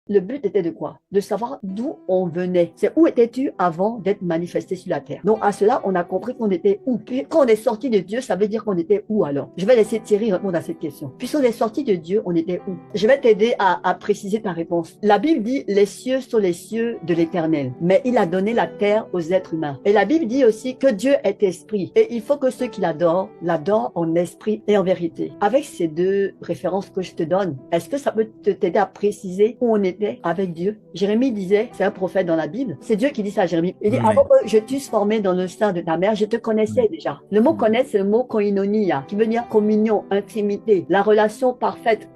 le but était de quoi? De savoir d'où on venait. C'est où étais-tu avant d'être manifesté sur la terre? Donc à cela, on a compris qu'on était où. Puis quand on est sorti de Dieu, ça veut dire qu'on était où alors? Je vais laisser Thierry répondre à cette question. Puisqu'on est sorti de Dieu, on était où? Je vais t'aider à préciser ta réponse. La Bible dit les cieux sont les cieux de l'Éternel, mais il a donné la terre aux êtres humains. Et la Bible dit aussi que Dieu est esprit. Et il faut que ceux qui l'adorent en esprit et en vérité. Avec ces deux références que je te donne, est-ce que ça peut t'aider à préciser où on était avec Dieu? Jérémie disait, c'est un prophète dans la Bible, c'est Dieu qui dit ça à Jérémie. Il dit, avant que je t'eusse formé dans le sein de ta mère, je te connaissais déjà. Le mot connaître, c'est le mot koinonia, qui veut dire communion, intimité, la relation parfaite,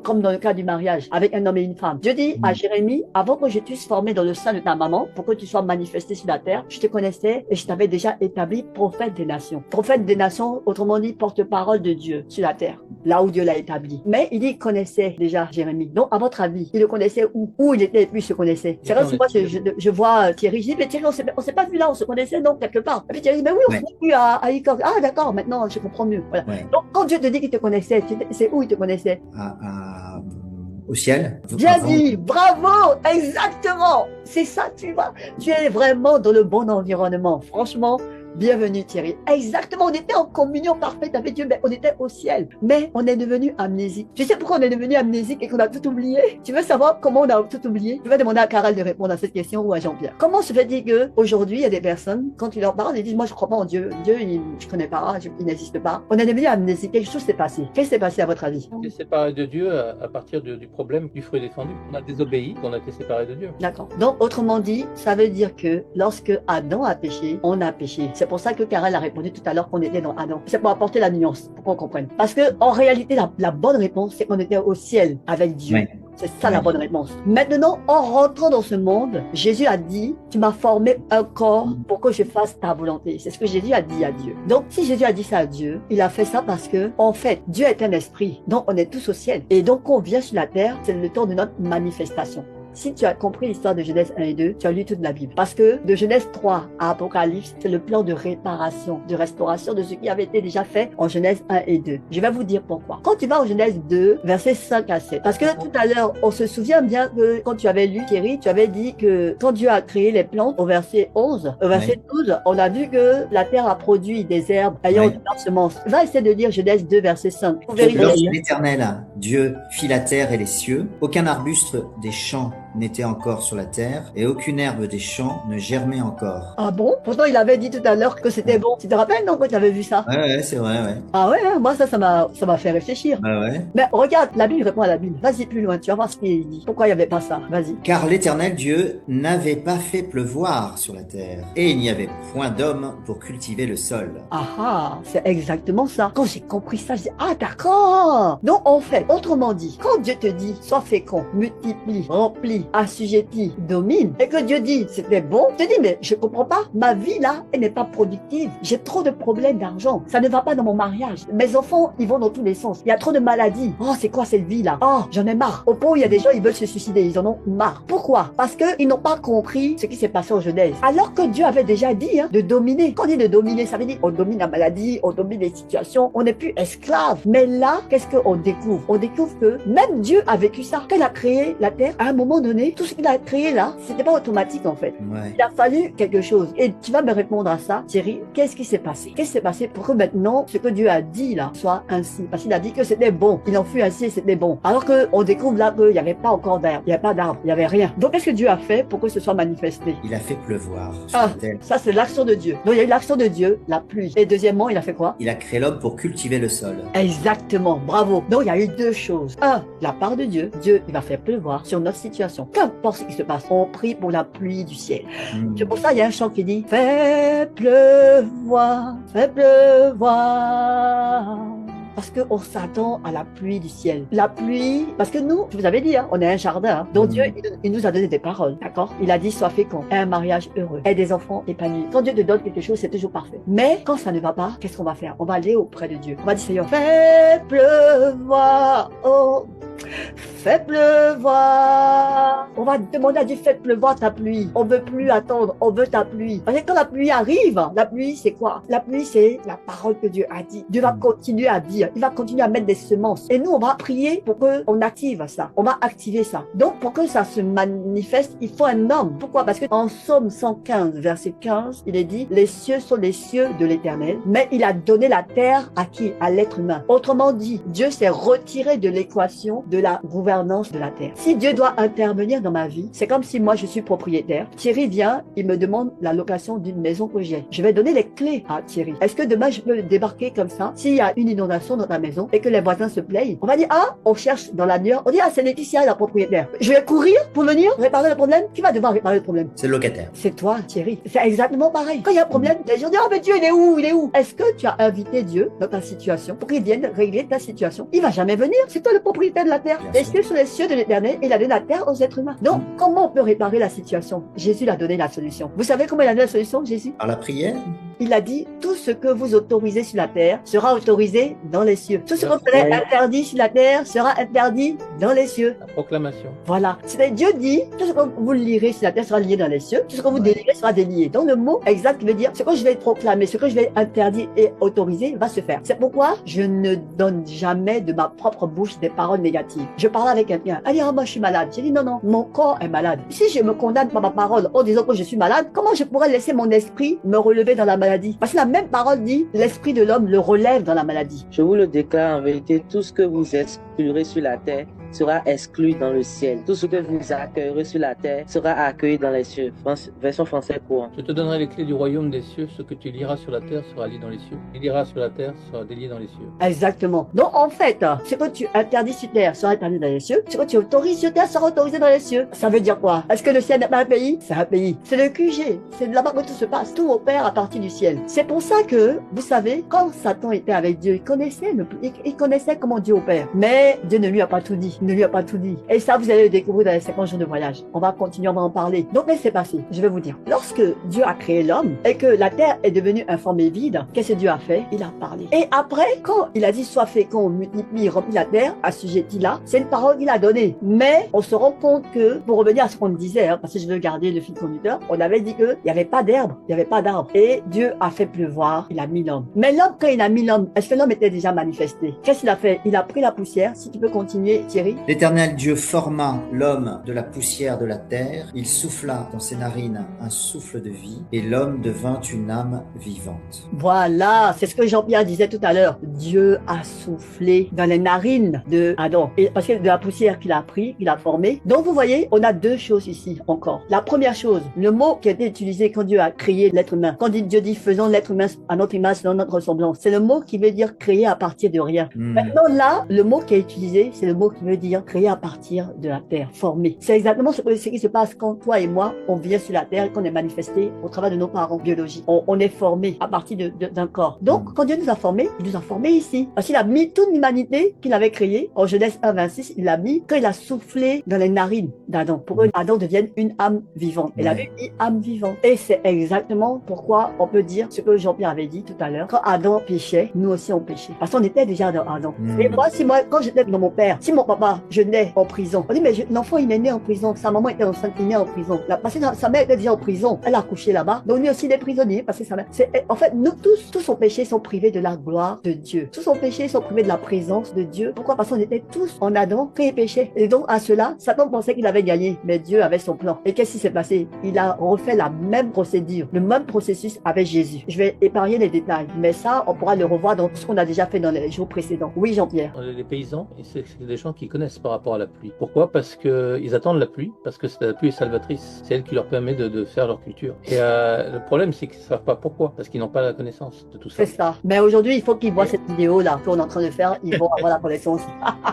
comme dans le cas du mariage, avec un homme et une femme. Dieu dit à Jérémie, avant que je t'eusse formé dans le sein de ta maman, pour que tu sois manifesté sur la terre, je te connaissais et je t'avais déjà établi prophète des nations. Prophète des nations, autrement dit, porte-parole de Dieu sur la terre, là où Dieu l'a établi. Mais il dit, il connaissait déjà Jérémie. Donc, à votre avis, il le connaissait où il était et puis il se connaissait. C'est vrai que moi, je vois Thierry, je dis, mais Thierry, on s'est pas vu là, on se connaissait donc quelque part. Et puis Thierry dit, mais oui, on s'est vu à Icor. Ah, d'accord, maintenant, je comprends mieux. Voilà. Donc, quand Dieu te dit qu'il te connaissait, c'est où il te connaissait? Au ciel. Bien dit, bravo, exactement. C'est ça, tu vois. Tu es vraiment dans le bon environnement. Franchement, bienvenue Thierry. Exactement, on était en communion parfaite avec Dieu, mais on était au ciel. Mais on est devenu amnésique. Tu sais pourquoi on est devenu amnésique et qu'on a tout oublié? Tu veux savoir comment on a tout oublié? Je vais demander à Carole de répondre à cette question ou à Jean-Pierre. Comment se fait-il qu'aujourd'hui, il y a des personnes, quand tu leur parles, ils disent, moi je crois pas en Dieu. Dieu, je connais pas, il n'existe pas. On est devenu amnésique. Quelque chose s'est passé. Qu'est-ce qui s'est passé à votre avis? On est séparé de Dieu à partir du problème du fruit défendu. On a désobéi, on a été séparé de Dieu. D'accord. Donc, autrement dit, ça veut dire que lorsque Adam a péché, on a péché. C'est pour ça que Carole a répondu tout à l'heure qu'on était dans Adam. C'est pour apporter la nuance, pour qu'on comprenne. Parce que, en réalité, la bonne réponse, c'est qu'on était au ciel avec Dieu. Oui. C'est ça la bonne réponse. Maintenant, en rentrant dans ce monde, Jésus a dit, tu m'as formé un corps pour que je fasse ta volonté. C'est ce que Jésus a dit à Dieu. Donc, si Jésus a dit ça à Dieu, il a fait ça parce que, en fait, Dieu est un esprit. Donc, on est tous au ciel. Et donc, quand on vient sur la terre, c'est le temps de notre manifestation. Si tu as compris l'histoire de Genèse 1 et 2, tu as lu toute la Bible. Parce que de Genèse 3 à Apocalypse, c'est le plan de réparation, de restauration de ce qui avait été déjà fait en Genèse 1 et 2. Je vais vous dire pourquoi. Quand tu vas en Genèse 2, versets 5 à 7, parce que tout à l'heure, on se souvient bien que quand tu avais lu, Thierry, tu avais dit que quand Dieu a créé les plantes, au verset 11, au verset 12, on a vu que la terre a produit des herbes ayant de leurs semences. Va essayer de lire Genèse 2, verset 5. Lorsque l'Éternel, Dieu, fit la terre et les cieux, aucun arbuste des champs n'était encore sur la terre et aucune herbe des champs ne germait encore. Ah bon? Pourtant, il avait dit tout à l'heure que c'était bon. Tu te rappelles, non, quand tu avais vu ça? Ouais, c'est vrai, ouais. Ah ouais, hein, moi, ça m'a fait réfléchir. Ouais. Mais regarde, la Bible répond à la Bible. Vas-y plus loin, tu vas voir ce qu'il dit. Pourquoi il n'y avait pas ça? Vas-y. Car l'Éternel Dieu n'avait pas fait pleuvoir sur la terre et il n'y avait point d'homme pour cultiver le sol. Ah, c'est exactement ça. Quand j'ai compris ça, je dis, ah d'accord. Donc, en fait, autrement dit, quand Dieu te dit, sois fécond, multiplie, remplis, assujetti, domine, et que Dieu dit, c'était bon, tu te dis, mais je comprends pas, ma vie là, elle n'est pas productive, j'ai trop de problèmes d'argent, ça ne va pas dans mon mariage, mes enfants, ils vont dans tous les sens, il y a trop de maladies, oh, c'est quoi cette vie là, oh, j'en ai marre, au point où il y a des gens, ils veulent se suicider, ils en ont marre. Pourquoi? Parce qu'ils n'ont pas compris ce qui s'est passé en Genèse, alors que Dieu avait déjà dit, de dominer. Quand on dit de dominer, ça veut dire, on domine la maladie, on domine les situations, on n'est plus esclave. Mais là, qu'est-ce qu'on découvre? On découvre que même Dieu a vécu ça. Quand il a créé la terre, à un moment donné, tout ce qu'il a créé là, c'était pas automatique en fait. Il a fallu quelque chose. Et tu vas me répondre à ça, Thierry. Qu'est-ce qui s'est passé? Qu'est-ce qui s'est passé pour que maintenant, ce que Dieu a dit là, soit ainsi? Parce qu'il a dit que c'était bon. Il en fut ainsi et c'était bon. Alors qu'on découvre là qu'il n'y avait pas encore d'herbe, il n'y avait pas d'arbre, il n'y avait rien. Donc qu'est-ce que Dieu a fait pour que ce soit manifesté? Il a fait pleuvoir sur la terre. Ça c'est l'action de Dieu. Donc il y a eu l'action de Dieu, la pluie. Et deuxièmement, il a fait quoi? Il a créé l'homme pour cultiver le sol. Exactement, bravo. Donc il y a eu deux choses. Un, la part de Dieu. Dieu, il va faire pleuvoir sur notre situation. Qu'importe ce qui se passe, on prie pour la pluie du ciel. C'est pour ça il y a un chant qui dit fais pleuvoir, fais pleuvoir. Parce qu'on s'attend à la pluie du ciel. La pluie, parce que nous, je vous avais dit, on est un jardin. Donc Dieu, il nous a donné des paroles, d'accord? Il a dit, sois fécond, aie un mariage heureux, aie des enfants épanouis. Quand Dieu te donne quelque chose, c'est toujours parfait. Mais quand ça ne va pas, qu'est-ce qu'on va faire? On va aller auprès de Dieu. On va dire, Seigneur, fais pleuvoir, oh, fais pleuvoir, On va demander à Dieu, fais pleuvoir ta pluie. On veut plus attendre, on veut ta pluie. Parce que quand la pluie arrive, la pluie c'est quoi? La pluie c'est la parole que Dieu a dit. Dieu va continuer à dire, il va continuer à mettre des semences. Et nous, on va prier pour qu'on active ça. On va activer ça. Donc, pour que ça se manifeste, il faut un homme. Pourquoi? Parce que en Psaume 115, verset 15, il est dit, les cieux sont les cieux de l'Éternel, mais il a donné la terre à qui? À l'être humain. Autrement dit, Dieu s'est retiré de l'équation de la gouvernance de la terre. Si Dieu doit intervenir dans ma vie, c'est comme si moi je suis propriétaire. Thierry vient, il me demande la location d'une maison que j'ai. Je vais donner les clés à Thierry. Est-ce que demain je peux débarquer comme ça? S'il y a une inondation dans ta maison et que les voisins se plaignent, on va dire, ah, on cherche dans la nuit, on dit, ah, c'est Laetitia, la propriétaire. Je vais courir pour venir réparer le problème. Qui va devoir réparer le problème? C'est le locataire. C'est toi, Thierry. C'est exactement pareil. Quand il y a un problème, les gens disent, oh, mais Dieu, il est où? Il est où? Est-ce que tu as invité Dieu dans ta situation pour qu'il vienne régler ta situation? Il va jamais venir. C'est toi le propriétaire de la terre. Les cieux sont les cieux de l'Éternel et il a donné la terre aux êtres humains. Donc, comment on peut réparer la situation? Jésus l'a donné la solution. Vous savez comment il a donné la solution, Jésus? Par la prière? Il a dit, tout ce que vous autorisez sur la terre sera autorisé dans les cieux. Tout ce qu'on fait interdit sur la terre sera interdit dans les cieux. La proclamation. Voilà. C'est Dieu dit, tout ce que vous lirez sur la terre sera lié dans les cieux. Tout ce que vous délirez sera délié. Donc le mot exact qui veut dire, ce que je vais proclamer, ce que je vais interdire et autoriser va se faire. C'est pourquoi je ne donne jamais de ma propre bouche des paroles négatives. Je parle avec quelqu'un. Elle dit, ah, moi je suis malade. J'ai dit, non, non, mon corps est malade. Si je me condamne par ma parole en disant que je suis malade, comment je pourrais laisser mon esprit me relever dans la maladie? Parce que la même parole dit, l'esprit de l'homme le relève dans la maladie. Je vous le déclare en vérité, tout ce que vous exclurez sur la terre sera exclu dans le ciel. Tout ce que vous accueillerez sur la terre sera accueilli dans les cieux. Version française courant. Je te donnerai les clés du royaume des cieux. Ce que tu liras sur la terre sera lié dans les cieux. Ce que tu liras sur la terre sera délié dans les cieux. Exactement. Donc en fait, ce que tu interdis sur terre sera interdit dans les cieux. Ce que tu autorises sur terre sera autorisé dans les cieux. Ça veut dire quoi? Est-ce que le ciel n'est pas un pays? C'est un pays. C'est le QG. C'est de là-bas que tout se passe. Tout opère à partir du ciel. C'est pour ça que, vous savez, quand Satan était avec Dieu, il connaissait comment Dieu opère. Mais Dieu ne lui a pas tout dit. Il ne lui a pas tout dit. Et ça, vous allez le découvrir dans les 50 jours de voyage. On va continuer, on va en parler. Donc, qu'est-ce qui s'est passé? Je vais vous dire. Lorsque Dieu a créé l'homme et que la terre est devenue informée vide, qu'est-ce que Dieu a fait? Il a parlé. Et après, quand il a dit sois fécond, multiplie, remplis la terre, assujettis là, c'est une parole qu'il a donnée. Mais on se rend compte que, pour revenir à ce qu'on disait, parce que je veux garder le fil conducteur, on avait dit qu'il n'y avait pas d'herbe, il n'y avait pas d'arbre. Et Dieu a fait pleuvoir, il a mis l'homme. Mais l'homme, quand il a mis l'homme, est-ce que l'homme était déjà manifesté? Qu'est-ce qu'il a fait? Il a pris la poussière. Si tu peux continuer, Thierry. L'Éternel Dieu forma l'homme de la poussière de la terre, il souffla dans ses narines un souffle de vie, et l'homme devint une âme vivante. Voilà, c'est ce que Jean-Pierre disait tout à l'heure. Dieu a soufflé dans les narines de Adam. Et parce que de la poussière qu'il a pris, qu'il a formé. Donc vous voyez, on a deux choses ici encore. La première chose, le mot qui a été utilisé quand Dieu a créé l'être humain. Quand Dieu dit faisons l'être humain à notre image, selon notre ressemblance. C'est le mot qui veut dire créer à partir de rien. Maintenant là, le mot qui est utilisé, c'est le mot qui veut dire créer à partir de la terre, formé. C'est exactement ce qui se passe quand toi et moi, on vient sur la terre et qu'on est manifesté au travers de nos parents biologiques. On est formé à partir d'un corps. Donc, quand Dieu nous a formés, il nous a formés ici. Parce qu'il a mis toute l'humanité qu'il avait créée. En Genèse 1:26, il l'a mis quand il a soufflé dans les narines d'Adam pour que Adam devienne une âme vivante. Il avait dit âme vivante. Et c'est exactement pourquoi on peut dire ce que Jean-Pierre avait dit tout à l'heure. Quand Adam péchait, nous aussi on péchait. Parce qu'on était déjà dans Adam. Et moi, quand j'étais dans mon père, si mon papa, je nais en prison, on dit mais l'enfant il est né en prison, sa maman était enceinte, il est né en prison. Parce que sa mère était déjà en prison, elle a couché là-bas. Donc lui aussi il est prisonnier parce que sa mère. En fait, nous tous son péché sont privés de la gloire de Dieu. Tous son péché sont privés de la présence de Dieu. Pourquoi? Parce qu'on était tous en Adam quand il péchait. Et donc à cela, Satan pensait qu'il avait gagné, mais Dieu avait son plan. Et qu'est-ce qui s'est passé? Il a refait la même procédure, le même processus avec Jésus. Je vais épargner les détails, mais ça, on pourra le revoir dans tout ce qu'on a déjà fait dans les jours précédents. Oui, Jean-Pierre. Les paysans, c'est des gens qui connaissent par rapport à la pluie. Pourquoi? Parce qu'ils attendent la pluie, parce que la pluie est salvatrice. C'est elle qui leur permet de faire leur culture. Et le problème, c'est qu'ils ne savent pas pourquoi, parce qu'ils n'ont pas la connaissance de tout ça. C'est ça. Mais aujourd'hui, il faut qu'ils voient cette vidéo-là qu'on est en train de faire. Ils vont avoir la connaissance.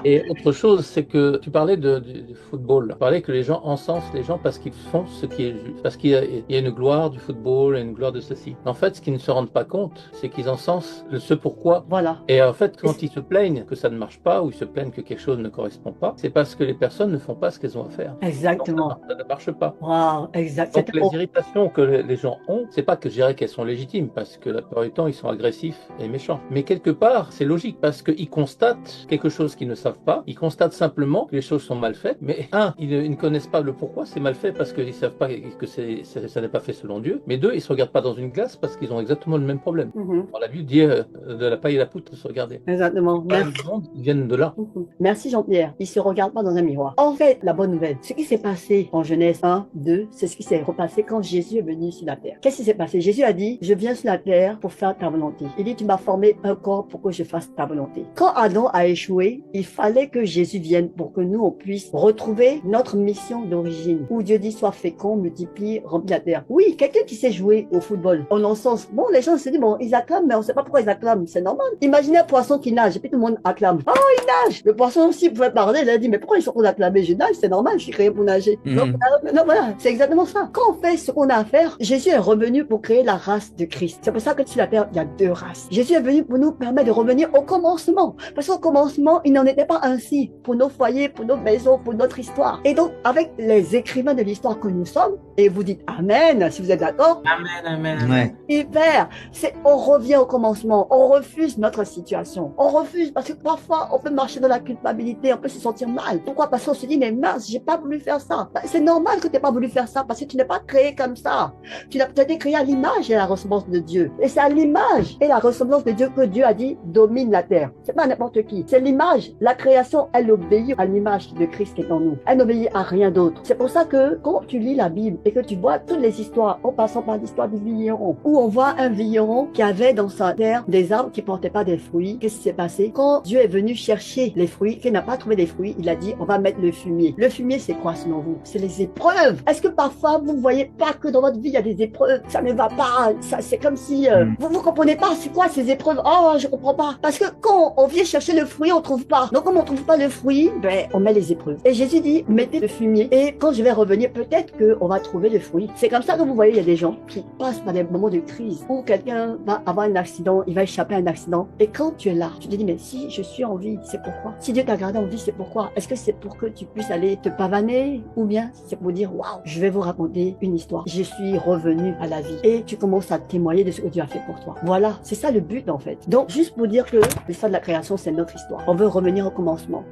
Et autre chose, c'est que tu parlais du football. Tu parlais que les gens encensent les gens parce qu'ils font ce qui est juste. Parce qu'il y a une gloire du football et une gloire de ceci. En fait, ce qu'ils ne se rendent pas compte, c'est qu'ils encensent ce pourquoi. Voilà. Et en fait, quand ils se plaignent que ça ne marche pas, ou ils se plaignent que quelque chose ne correspond correspond pas, c'est parce que les personnes ne font pas ce qu'elles ont à faire. Exactement. Donc, ça ne marche pas. Wow, exact. Donc les irritations que les gens ont, c'est pas que je dirais qu'elles sont légitimes, parce que la plupart du temps, ils sont agressifs et méchants. Mais quelque part, c'est logique, parce qu'ils constatent quelque chose qu'ils ne savent pas, ils constatent simplement que les choses sont mal faites, mais ils ne connaissent pas le pourquoi c'est mal fait, parce qu'ils ne savent pas que ça n'est pas fait selon Dieu, mais deux, ils se regardent pas dans une glace, parce qu'ils ont exactement le même problème. La Bible dit de la paille et la poutre de se regarder. Exactement. Merci. Ils viennent de là. Merci Jean-Pierre. Ils se regardent pas dans un miroir. En fait, la bonne nouvelle, ce qui s'est passé en Genèse 1, 2, c'est ce qui s'est repassé quand Jésus est venu sur la terre. Qu'est-ce qui s'est passé? Jésus a dit, je viens sur la terre pour faire ta volonté. Il dit, tu m'as formé un corps pour que je fasse ta volonté. Quand Adam a échoué, il fallait que Jésus vienne pour que nous, on puisse retrouver notre mission d'origine. Où Dieu dit, sois fécond, multiplie, remplis la terre. Oui, quelqu'un qui sait jouer au football, on l'encense. Bon, les gens se disent, bon, ils acclament, mais on sait pas pourquoi ils acclament. C'est normal. Imaginez un poisson qui nage, et puis tout le monde acclame. Oh, il nage! Le poisson aussi pouvait parler, il a dit, mais pourquoi ils sont tous acclamés? Je nage, c'est normal, je suis créé pour nager. Donc voilà, c'est exactement ça. Quand on fait ce qu'on a à faire, Jésus est revenu pour créer la race de Christ. C'est pour ça que sur la terre, il y a deux races. Jésus est venu pour nous permettre de revenir au commencement. Parce qu'au commencement, il n'en était pas ainsi pour nos foyers, pour nos maisons, pour notre histoire. Et donc, avec les écrivains de l'histoire que nous sommes, et vous dites Amen, si vous êtes d'accord. Amen, amen. Ouais. Hyper. On revient au commencement. On refuse notre situation. On refuse parce que parfois, on peut marcher dans la culpabilité, on peut se sentir mal. Pourquoi? Parce qu'on se dit, mais mince, j'ai pas voulu faire ça. C'est normal que tu n'aies pas voulu faire ça parce que tu n'es pas créé comme ça. Tu as été créé à l'image et à la ressemblance de Dieu. Et c'est à l'image et la ressemblance de Dieu que Dieu a dit domine la terre. C'est pas n'importe qui. C'est l'image. La création, elle obéit à l'image de Christ qui est en nous. Elle n'obéit à rien d'autre. C'est pour ça que quand tu lis la Bible et que tu vois toutes les histoires, en passant par l'histoire du vigneron, où on voit un vigneron qui avait dans sa terre des arbres qui portaient pas des fruits. Qu'est-ce qui s'est passé? Quand Dieu est venu chercher les fruits, qu'il n'a pas trouvé des fruits, il a dit, on va mettre le fumier. Le fumier, c'est quoi selon vous? C'est les épreuves. Est-ce que parfois, vous ne voyez pas que dans votre vie, il y a des épreuves? Ça ne va pas. C'est comme si vous comprenez pas c'est quoi ces épreuves. Oh, je comprends pas. Parce que quand on vient chercher le fruit, on trouve pas. Donc, comme on trouve pas le fruit, ben, on met les épreuves. Et Jésus dit, mettez le fumier. Et quand je vais revenir, peut-être qu'on va trouver le fruit. C'est comme ça que vous voyez, il y a des gens qui passent par des moments de crise où quelqu'un va avoir un accident, il va échapper à un accident. Et quand tu es là, tu te dis, mais si je suis en vie, c'est pourquoi? Si Dieu t'a gardé en vie, c'est pourquoi? Est-ce que c'est pour que tu puisses aller te pavaner? Ou bien c'est pour dire, waouh, je vais vous raconter une histoire. Je suis revenu à la vie. Et tu commences à témoigner de ce que Dieu a fait pour toi. Voilà, c'est ça le but en fait. Donc, juste pour dire que l'histoire de la création, c'est notre histoire. On veut revenir au commencement.